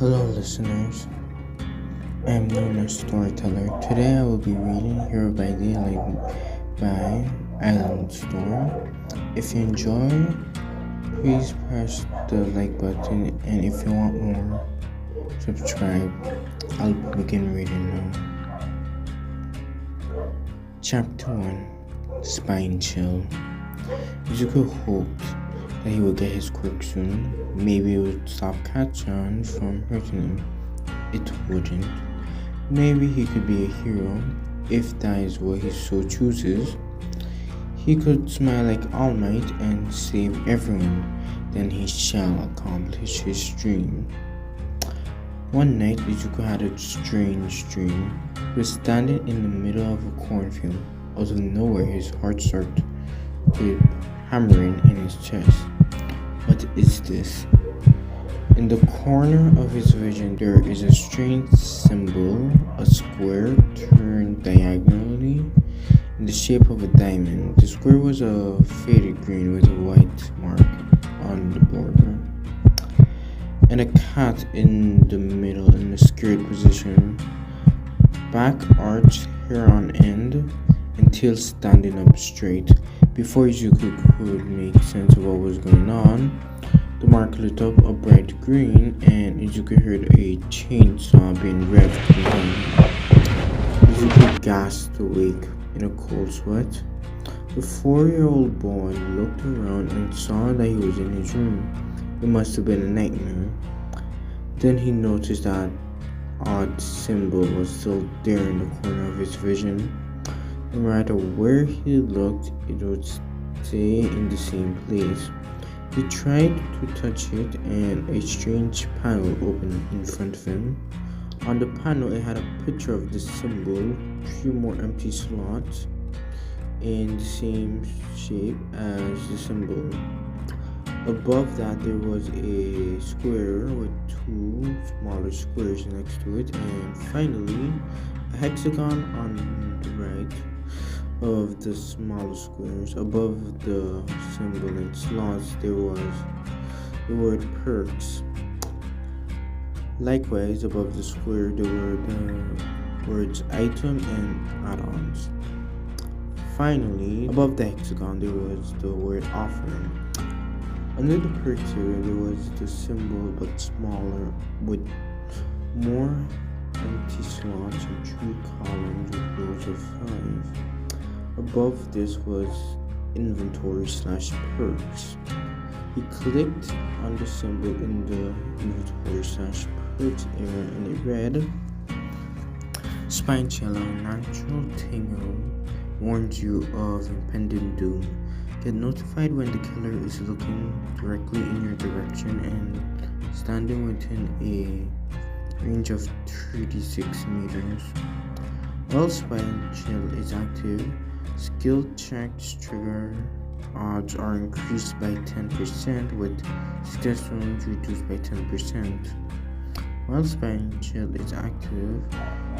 Hello, listeners. I'm known as Storyteller. Today I will be reading Hero by Daylight by Islandstorm. If you enjoy, please press the like button, and if you want more, subscribe. I'll begin reading now. Chapter 1 Spine Chill. Izuku hoped that he would get his quirk soon. Maybe it would stop Katchan from hurting him. It wouldn't. Maybe he could be a hero, if that is what he so chooses. He could smile like All Might and save everyone. Then he shall accomplish his dream. One night, Izuku had a strange dream. He was standing in the middle of a cornfield. Out of nowhere, his heart started hammering in his chest. What is this? In the corner of his vision, there is a strange symbol, a square turned diagonally in the shape of a diamond. The square was a faded green with a white mark on the border, and a cat in the middle in a scared position, back arched, hair on end, and tail standing up straight. Before Izuku could make sense of what was going on, the mark lit up a bright green, and Izuku heard a chainsaw being revved behind him. Izuku gasped awake in a cold sweat. The 4-year-old boy looked around and saw that he was in his room. It must have been a nightmare. Then he noticed that odd symbol was still there in the corner of his vision. No matter where he looked, it would stay in the same place. He tried to touch it, and a strange panel opened in front of him. On the panel, it had a picture of the symbol, 3 more empty slots in the same shape as the symbol. Above that, there was a square with 2 smaller squares next to it, and finally, a hexagon on the right of the smaller squares. Above the symbol and slots, there was the word perks. Likewise, above the square, there were the words item and add-ons. Finally, above the hexagon, there was the word offering. Under the perks area, there was the symbol but smaller, with more empty slots and 3 columns with rows of 5. Above this was inventory/perks. He clicked on the symbol in the inventory/perks area, and it read, Spine Chill, natural tingle warns you of impending doom. Get notified when the killer is looking directly in your direction and standing within a range of 36 meters. While Spine Chill is active, skill checks trigger odds are increased by 10%, with success zones reduced by 10%. While Spine Chill is active,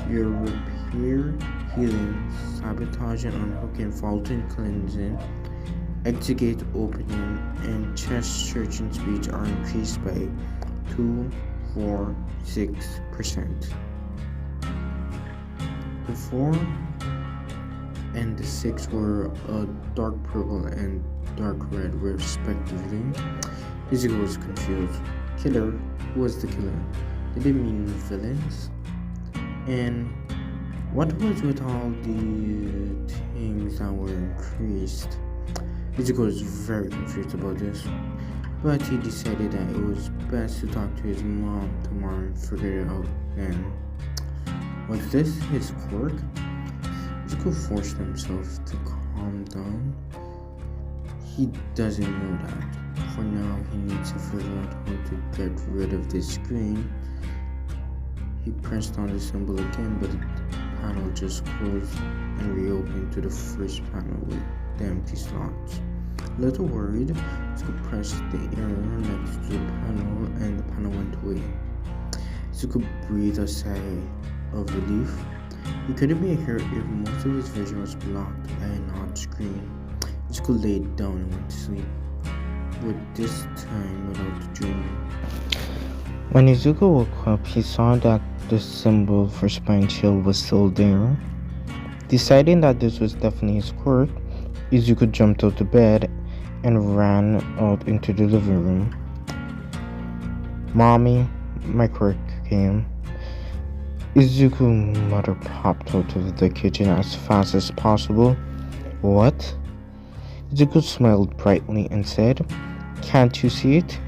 your repair, healing, sabotaging, unhooking, faulting, cleansing, exit opening, and chest searching speeds are increased by 2, 4, 6%. The 4 and the 6 were a dark purple and dark red, respectively. Izuku was confused. Killer? Who was the killer? Did it mean villains? And what was with all the things that were increased? Izuku was very confused about this, but he decided that it was best to talk to his mom tomorrow and figure it out then. Was this his quirk? Izuku forced himself to calm down. He doesn't know that. For now, he needs to figure out how to get rid of this screen. He pressed on the symbol again, but the panel just closed and reopened to the first panel with the empty slots. A little worried, Izuku pressed the arrow next to the panel, and the panel went away. Izuku breathed a sigh of relief. He couldn't be a hero if most of his vision was blocked by an odd screen. Izuku laid down and went to sleep, with this time without dreaming. When Izuku woke up, he saw that the symbol for spine chill was still there. Deciding that this was definitely his quirk, Izuku jumped out of bed and ran out into the living room. "Mommy, my quirk came." Izuku's mother popped out of the kitchen as fast as possible. "What?" Izuku smiled brightly and said, "Can't you see it?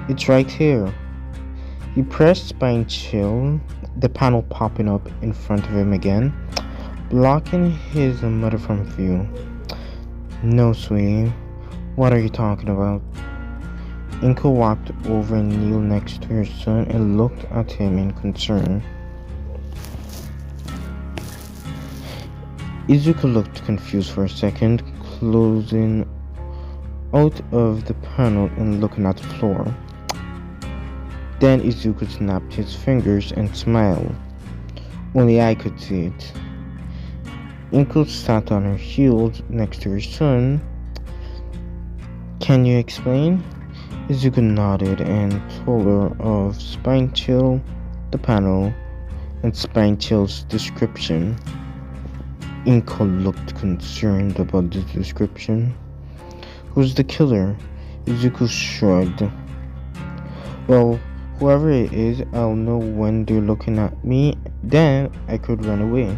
It's right here." He pressed spine chill, the panel popping up in front of him again, blocking his mother from view. "No, sweetie. What are you talking about?" Inko walked over and kneeled next to her son and looked at him in concern. Izuku looked confused for a second, closing out of the panel and looking at the floor. Then Izuku snapped his fingers and smiled. Only I could see it. Inko sat on her heels next to her son. "Can you explain?" Izuku nodded and told her of Spine Chill, the panel, and Spine Chill's description. Inko looked concerned about the description. "Who's the killer?" Izuku shrugged. "Well, whoever it is, I'll know when they're looking at me, then I could run away."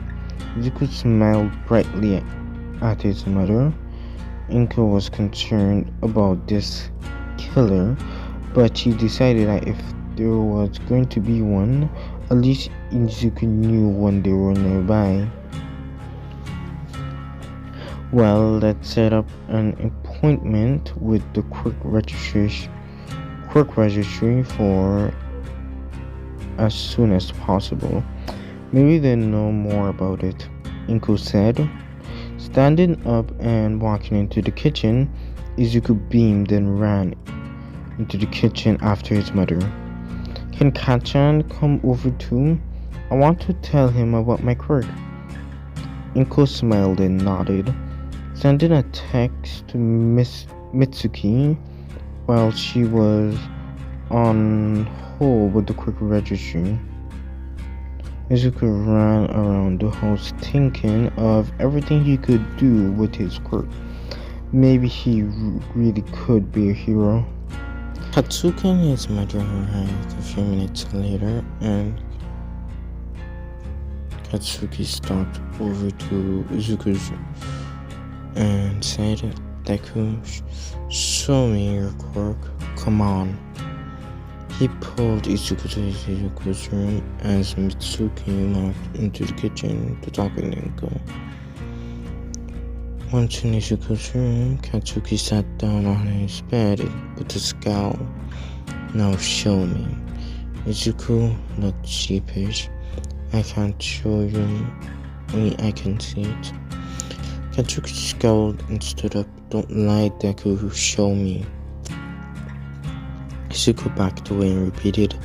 Izuku smiled brightly at his mother. Inko was concerned about this killer, but she decided that if there was going to be one, at least Izuku knew when they were nearby. "Well, let's set up an appointment with the quirk registry for as soon as possible. Maybe they know more about it," Inko said. Standing up and walking into the kitchen, Izuku beamed and ran into the kitchen after his mother. "Can Kachan come over too? I want to tell him about my quirk." Inko smiled and nodded, sending a text to Miss Mitsuki while she was on hold with the quirk registry. Izuku ran around the house thinking of everything he could do with his quirk. Maybe he really could be a hero. Katsuki and his mother arrived a few minutes later, and Katsuki stalked over to Izuku's and said, "Deku, show me your quirk. Come on." He pulled Izuku to Izuku's room as Mitsuki walked into the kitchen to talk with Inko. Once in Izuku's room, Katsuki sat down on his bed with a scowl. "Now show me." Izuku looked sheepish. "I can't show you, only I can see it." Katsuki scowled and stood up. "Don't lie, Deku, show me." Izuku backed away and repeated,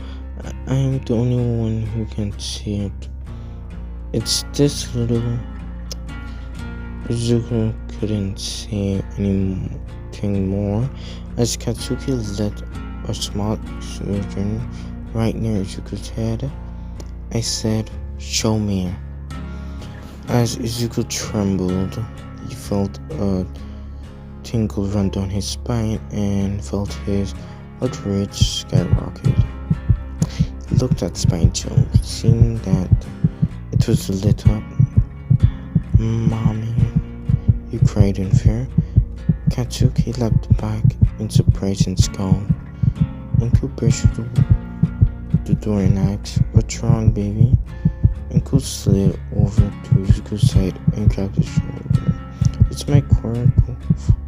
"I am the only one who can see it. It's this little..." Izuku couldn't say anything more as Katsuki let a small explosion right near Izuku's head. "I said, show me." As Izuku trembled, he felt a tingle run down his spine and felt his heart rate skyrocket. He looked at Spine Chill, seeing that it was lit up. "Mommy," he cried in fear. Katsuki leapt back in surprise and scowled. Inko pushed the door and asked, "What's wrong, baby?" Inko slid over to Izuku's side and grabbed his shoulder. "It's my quirk.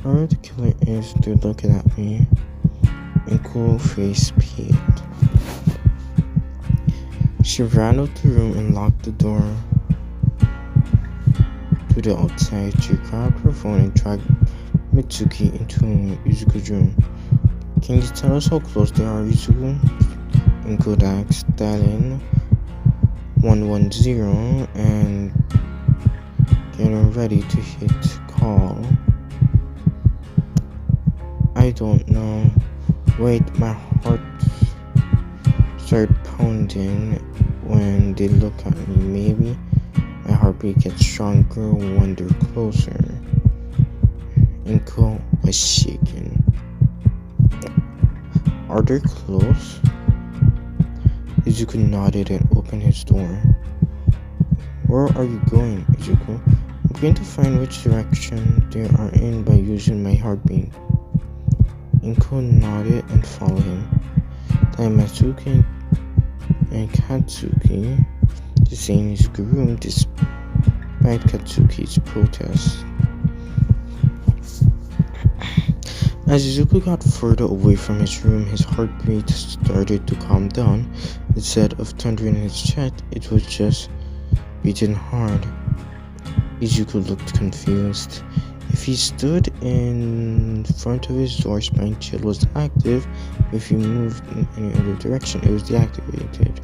Whoever the killer is, they're looking at me." Inko's face peeled. She ran out the room and locked the door. To the outside, she grabbed her phone and dragged Mitsuki into Izuku's room. "Can you tell us how close they are, Izuku?" Inko asked, dialing 110 and getting ready to hit call. "I don't know. Wait, my heart start pounding when they look at me. Maybe my heartbeat gets stronger when they're closer. Inko was shaking. Are they close? Izuku nodded and opened his door. Where are you going, Izuku? I'm going to find which direction they are in by using my heartbeat. Inko nodded and followed him. Then Matsuki and Katsuki stayed in Izuku's room despite Katsuki's protests. As Izuku got further away from his room, his heartbeat started to calm down. Instead of thundering in his chest, it was just beating hard. Izuku looked confused. If he stood in front of his door, spine chill was active. If he moved in any other direction, it was deactivated.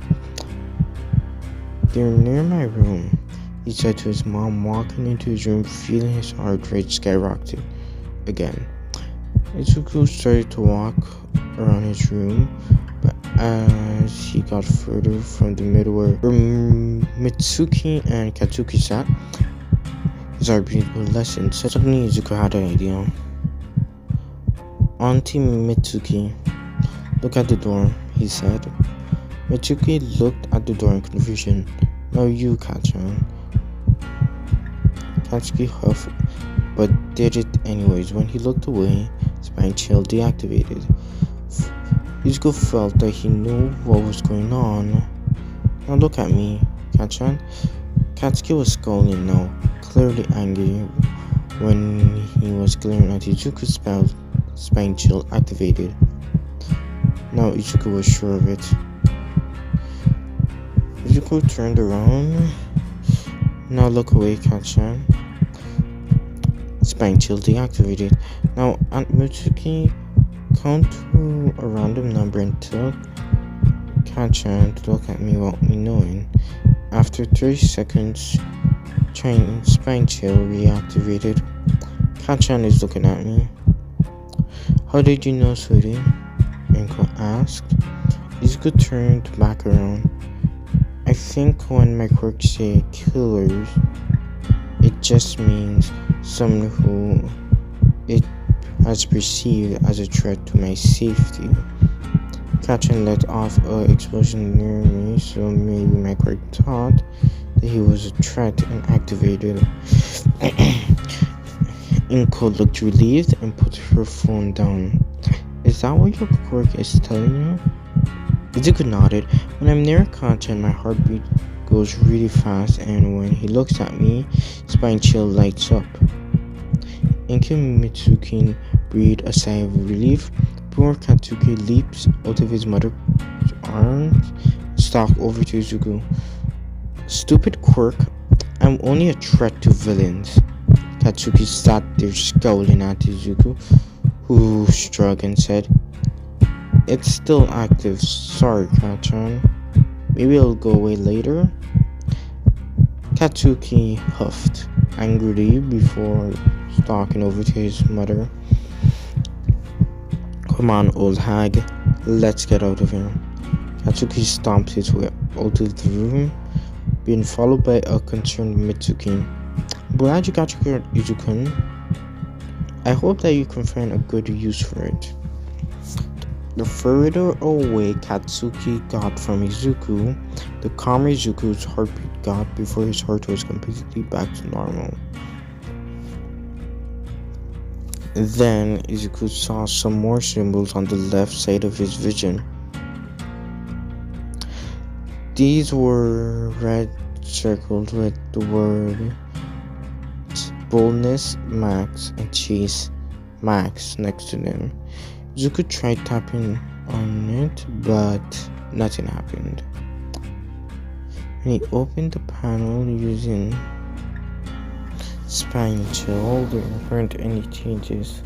They're near my room, he said to his mom, walking into his room, feeling his heart rate skyrocket again. Izuku started to walk around his room, but as he got further from the middle where Mitsuki and Katsuki sat, his heartbeat would lessen. Suddenly Izuku had an idea. Auntie Mitsuki, look at the door, he said. Mitsuki looked at the door in confusion. No, you, Kachan. Katsuki huffed, but did it anyways. When he looked away, spine chill deactivated. Izuku felt that he knew what was going on. Now look at me, Kachan. Katsuki was scowling now, clearly angry. When he was glaring at Izuku's spine chill activated. Now Izuku was sure of it. Izuku turned around. Now look away, Kachan. Spine chill deactivated. Now Aunt Mitsuki, count to a random number until Kachan to look at me without me knowing. After 30 seconds, spine chill reactivated. Kachan is looking at me. How did you know, sweetie? Inko asked. Izuku turned back around. I think when my quirk say killers, it just means someone who it has perceived as a threat to my safety. Kachan let off an explosion near me, so maybe my quirk thought that he was a threat and activated. Inko looked relieved and put her phone down. Is that what your quirk is telling you? Izuku nodded. When I'm near Kachan, my heartbeat goes really fast, and when he looks at me, spine chill lights up. Inko Mitsuki breathed a sigh of relief. Poor Katsuki leaps out of his mother's arms and stalked over to Izuku. Stupid quirk, I'm only a threat to villains. Katsuki sat there scowling at Izuku, who shrugged and said, It's still active, sorry Kachan. Maybe it'll go away later? Katsuki huffed angrily before stalking over to his mother. Come on, old hag, let's get out of here. Katsuki stomped his way out of the room, being followed by a concerned Mitsuki. Glad you got your Izuku. I hope that you can find a good use for it. The further away Katsuki got from Izuku, the calmer Izuku's heartbeat got before his heart was completely back to normal. Then Izuku saw some more symbols on the left side of his vision. These were red circles with the word boldness max and chase max next to them. Izuku tried tapping on it, but nothing happened. When he opened the panel using spine chill, there weren't any changes.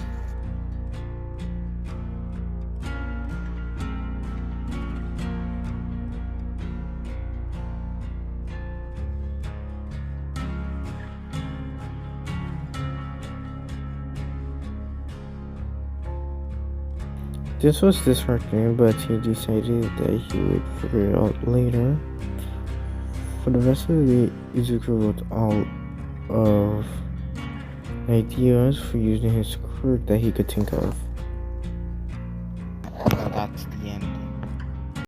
This was disheartening, but he decided that he would figure it out later. For the rest of the day, Izuku wrote all of ideas for using his quirk that he could think of. Well, that's the end.